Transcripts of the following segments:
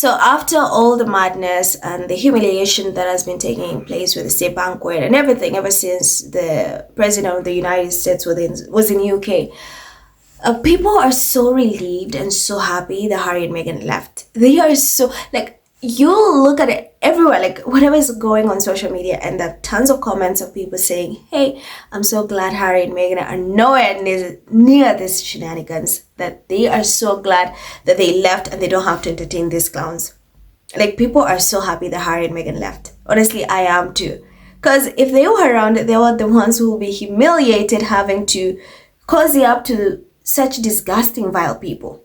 So after all the madness and the humiliation that has been taking place with the state banquet and everything ever since the president of the United States was in UK, people are so relieved and so happy that Harry and Meghan left. They are so, like, you look at it everywhere, like whatever is going on social media, and there are tons of comments of people saying, hey, I'm so glad Harry and Meghan are nowhere near this shenanigans, that they are so glad that they left and they don't have to entertain these clowns. Like, people are so happy that Harry and Meghan left. Honestly, I am too. Because if they were around, they were the ones who will be humiliated having to cozy up to such disgusting, vile people.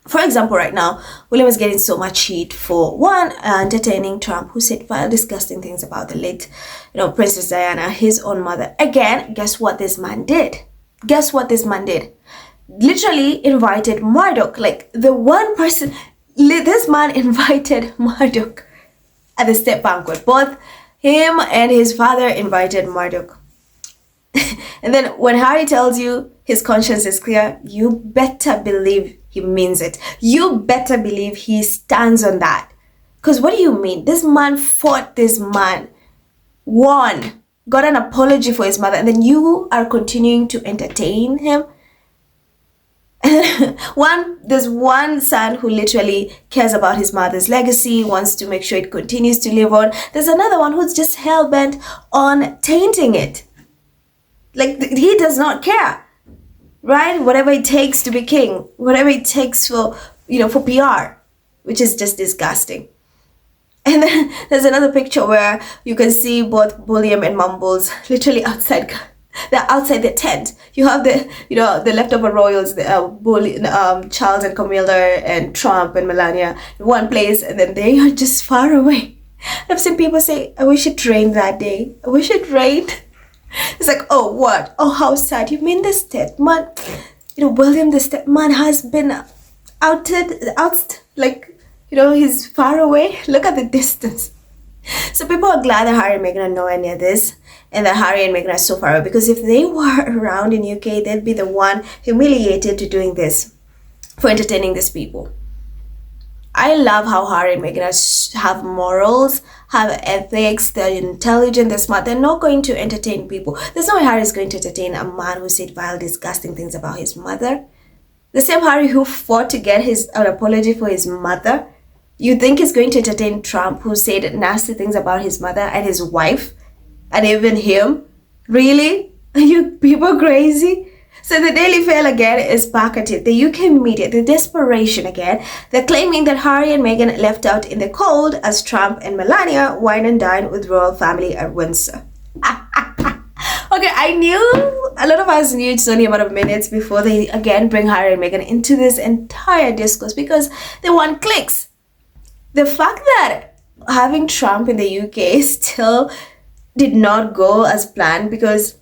For example, right now, William is getting so much heat for one, entertaining Trump, who said vile, disgusting things about the late, Princess Diana, his own mother. Again, guess what this man did? Guess what this man did? Literally invited Murdoch, like the one person. This man invited Murdoch at the state banquet. Both him and his father invited Murdoch. And then when Harry tells you his conscience is clear, you better believe he means it. You better believe he stands on that. Because what do you mean? This man fought, this man won, got an apology for his mother, and then you are continuing to entertain him. There's one son who literally cares about his mother's legacy, wants to make sure it continues to live on. There's another one who's just hell-bent on tainting it. Like, he does not care, right? Whatever it takes to be king, whatever it takes for PR, which is just disgusting. And then there's another picture where you can see both William and Mumbles literally outside. They're outside the tent. You have the leftover royals, Charles and Camilla and Trump and Melania in one place, and then they are just far away. I've seen people say, I wish it rained that day. I wish it rained. It's like, oh, what? Oh, how sad. You mean the stepman? William the stepman has been he's far away. Look at the distance. So people are glad that Harry and Meghan are nowhere near this, and that Harry and Meghan are so far away, because if they were around in UK, they'd be the one humiliated to doing this for entertaining these people. I love how Harry and Meghan have morals, have ethics, they're intelligent, they're smart. They're not going to entertain people. There's no way Harry is going to entertain a man who said vile, disgusting things about his mother. The same Harry who fought to get an apology for his mother. You think he's going to entertain Trump, who said nasty things about his mother and his wife, and even him? Really? Are you people crazy? So the Daily Fail again is back at it. The UK media, the desperation again. They're claiming that Harry and Meghan left out in the cold as Trump and Melania wine and dine with royal family at Windsor. Okay, I knew, a lot of us knew it's only a matter of minutes before they again bring Harry and Meghan into this entire discourse, because they want clicks. The fact that having Trump in the UK still did not go as planned, because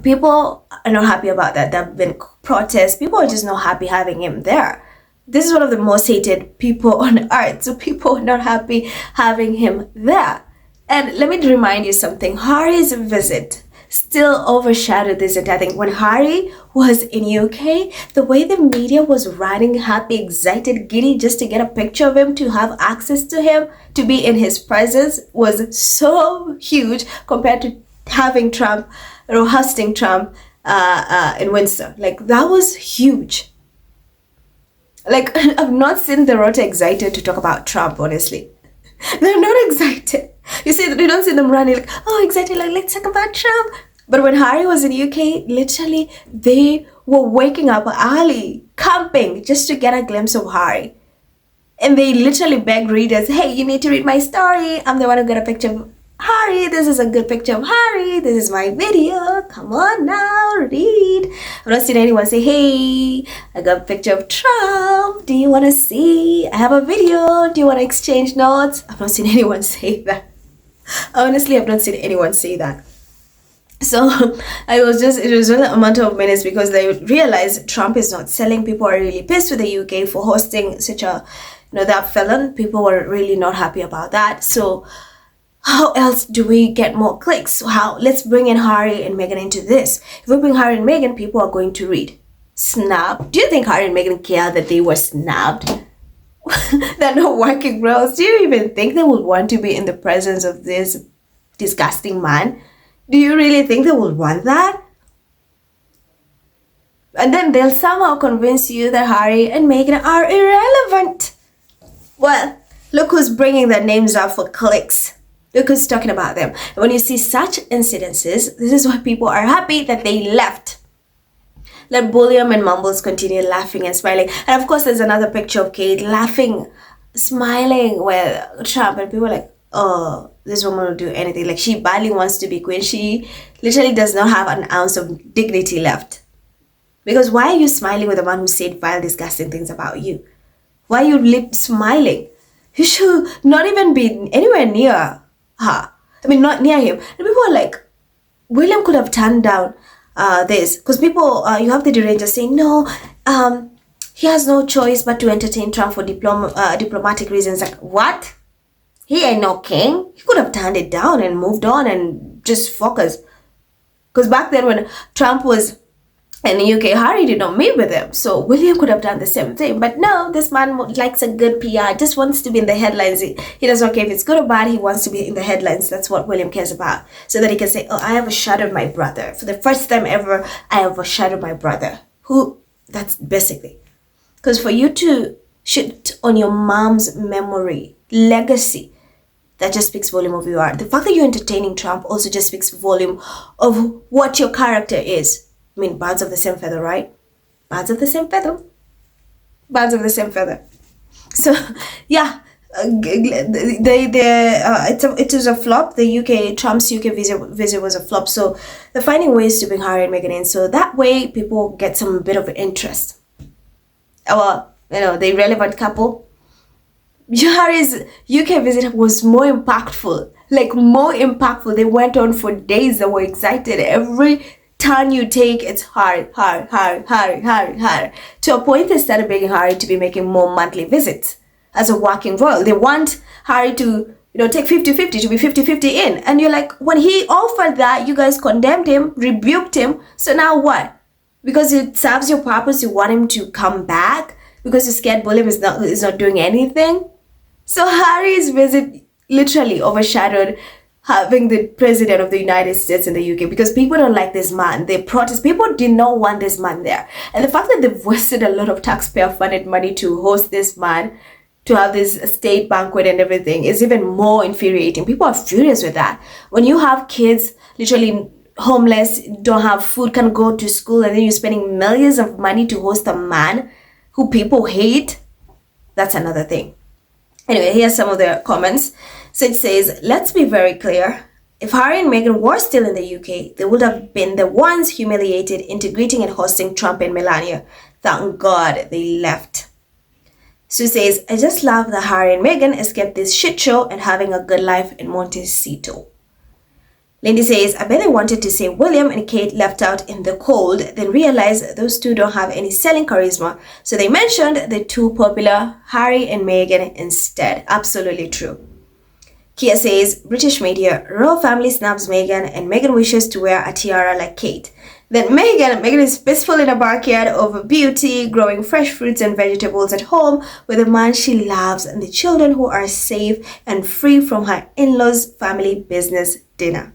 people are not happy about that. There have been protests. People are just not happy having him there. This is one of the most hated people on earth. So people are not happy having him there. And let me remind you something. Harry's visit still overshadowed this entire thing. When Harry was in UK, the way the media was running happy, excited, giddy just to get a picture of him, to have access to him, to be in his presence, was so huge compared to having Trump, hosting Trump in Windsor. Like, that was huge. Like, I've not seen the Rota excited to talk about Trump, honestly. They're not excited. You see, you don't see them running like, oh, excited, like, let's talk about Trump. But when Harry was in UK, literally, they were waking up early, camping, just to get a glimpse of Harry. And they literally begged readers, hey, you need to read my story. I'm the one who got a picture of Harry. This is a good picture of Harry. This is my video. Come on now, read. I've not seen anyone say, hey, I got a picture of Trump. Do you want to see? I have a video. Do you want to exchange notes? I've not seen anyone say that. Honestly, I've not seen anyone say that. So it was only a matter of minutes, because they realized Trump is not selling. People are really pissed with the UK for hosting such a, that felon. People were really not happy about that. So how else do we get more clicks? Let's bring in Harry and Meghan into this. If we bring Harry and Meghan, people are going to read. Snap. Do you think Harry and Meghan care that they were snapped? They're not working roles. Do you even think they would want to be in the presence of this disgusting man? Do you really think they would want that? And then they'll somehow convince you that Harry and Meghan are irrelevant. Well, look who's bringing their names up for clicks. Look who's talking about them. And when you see such incidences, this is why people are happy that they left. Let William and Mumbles continue laughing and smiling. And of course, there's another picture of Kate laughing, smiling with Trump. And people are like, oh, this woman will do anything. Like, she badly wants to be queen. She literally does not have an ounce of dignity left. Because why are you smiling with a man who said vile, disgusting things about you? Why are you smiling? You should not even be anywhere near her. I mean, not near him. And people are like, William could have turned down this. Because people, you have the derangers saying, no, he has no choice but to entertain Trump for diplomatic reasons. Like, what? He ain't no king. He could have turned it down and moved on and just focus. Because back then when Trump was in the UK, Harry did not meet with him. So William could have done the same thing. But no, this man likes a good PR, just wants to be in the headlines. He doesn't care if it's good or bad, he wants to be in the headlines. That's what William cares about. So that he can say, oh, I have overshadowed my brother. For the first time ever, I have overshadowed my brother. That's basically. Because for you to shoot on your mom's memory, legacy, that just speaks volume of who you are. The fact that you're entertaining Trump also just speaks volume of what your character is. I mean, birds of the same feather, right? Birds of the same feather. Birds of the same feather. So, yeah, it was a flop. The Trump's UK visit was a flop. So they're finding ways to bring Harry and Meghan in. So that way, people get some bit of interest. Well, the relevant couple. Harry's UK visit was more impactful. Like, more impactful. They went on for days. They were excited. Every turn you take, it's Harry. To a point, they started begging Harry to be making more monthly visits as a working royal. They want Harry to, take 50-50, to be 50-50 in. And you're like, when he offered that, you guys condemned him, rebuked him. So now what? Because it serves your purpose, you want him to come back? Because you're scared William is not doing anything? So Harry's visit literally overshadowed having the president of the United States in the UK, because people don't like this man. They protest. People did not want this man there. And the fact that they've wasted a lot of taxpayer-funded money to host this man, to have this state banquet and everything, is even more infuriating. People are furious with that. When you have kids literally homeless, don't have food, can't go to school, and then you're spending millions of money to host a man who people hate, that's another thing. Anyway, here's some of their comments. So it says, let's be very clear. If Harry and Meghan were still in the UK, they would have been the ones humiliated into greeting and hosting Trump and Melania. Thank God they left. Sue says, I just love that Harry and Meghan escaped this shit show and having a good life in Montecito. Lindy says, I bet they wanted to say William and Kate left out in the cold, then realized those two don't have any selling charisma. So they mentioned the two popular Harry and Meghan instead. Absolutely true. Kia says, British media, royal family snubs Meghan and Meghan wishes to wear a tiara like Kate. Then Meghan is peaceful in a backyard over beauty, growing fresh fruits and vegetables at home with the man she loves and the children who are safe and free from her in-laws' family business dinner.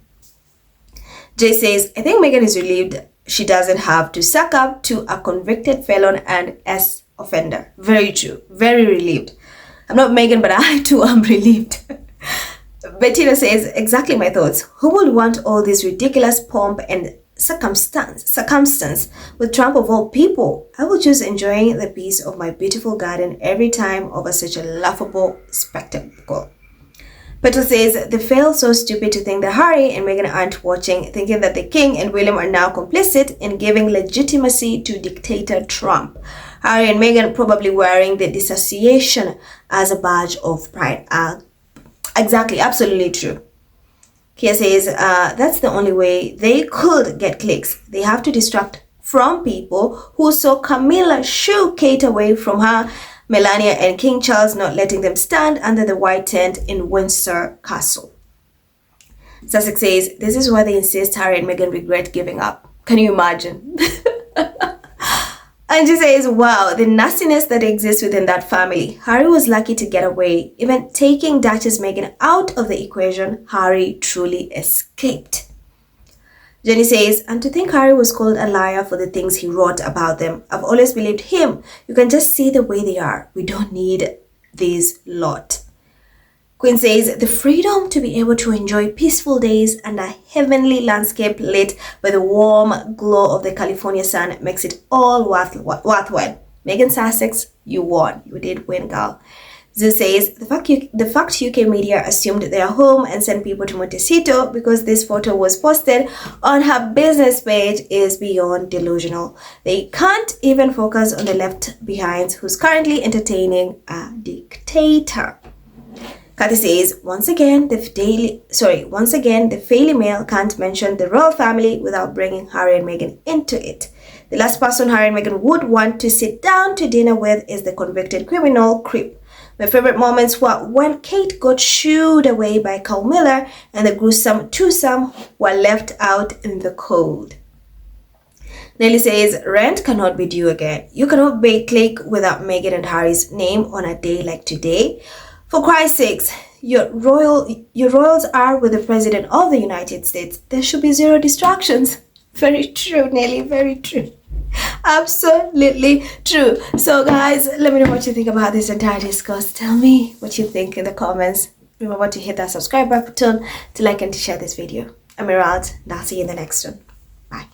Jay says, I think Meghan is relieved she doesn't have to suck up to a convicted felon and ex-offender. Very true. Very relieved. I'm not Meghan, but I too am relieved. Bettina says, exactly my thoughts. Who would want all this ridiculous pomp and circumstance with Trump of all people? I will choose enjoying the peace of my beautiful garden every time over such a laughable spectacle. Petra says, they feel so stupid to think that Harry and Meghan aren't watching, thinking that the king and William are now complicit in giving legitimacy to dictator Trump. Harry and Meghan probably wearing the dissociation as a badge of pride. Exactly, absolutely true. Kia says, that's the only way they could get clicks. They have to distract from people who saw Camilla shoo Kate away from her, Melania and King Charles not letting them stand under the white tent in Windsor Castle. Sussex says, this is why they insist Harry and Meghan regret giving up. Can you imagine? And she says, wow, the nastiness that exists within that family. Harry was lucky to get away. Even taking Duchess Meghan out of the equation, Harry truly escaped. Jenny says, and to think Harry was called a liar for the things he wrote about them. I've always believed him. You can just see the way they are. We don't need this lot. Queen says, the freedom to be able to enjoy peaceful days and a heavenly landscape lit by the warm glow of the California sun makes it all worthwhile. Meghan Sussex, you won. You did win, girl. Zoo says, the fact UK media assumed their home and sent people to Montecito because this photo was posted on her business page is beyond delusional. They can't even focus on the left behinds who's currently entertaining a dictator. Kathy says, once again, the Daily Mail can't mention the royal family without bringing Harry and Meghan into it. The last person Harry and Meghan would want to sit down to dinner with is the convicted criminal creep. My favorite moments were when Kate got shooed away by Carl Miller and the gruesome twosome were left out in the cold. Nelly says, rent cannot be due again. You cannot bake cake without Meghan and Harry's name on a day like today. For Christ's sakes, your royals are with the President of the United States. There should be zero distractions. Very true, Nelly, very true. Absolutely true. So guys, let me know what you think about this entire discourse. Tell me what you think in the comments. Remember to hit that subscribe button, to like and to share this video. I'm Mirad, and I'll see you in the next one. Bye.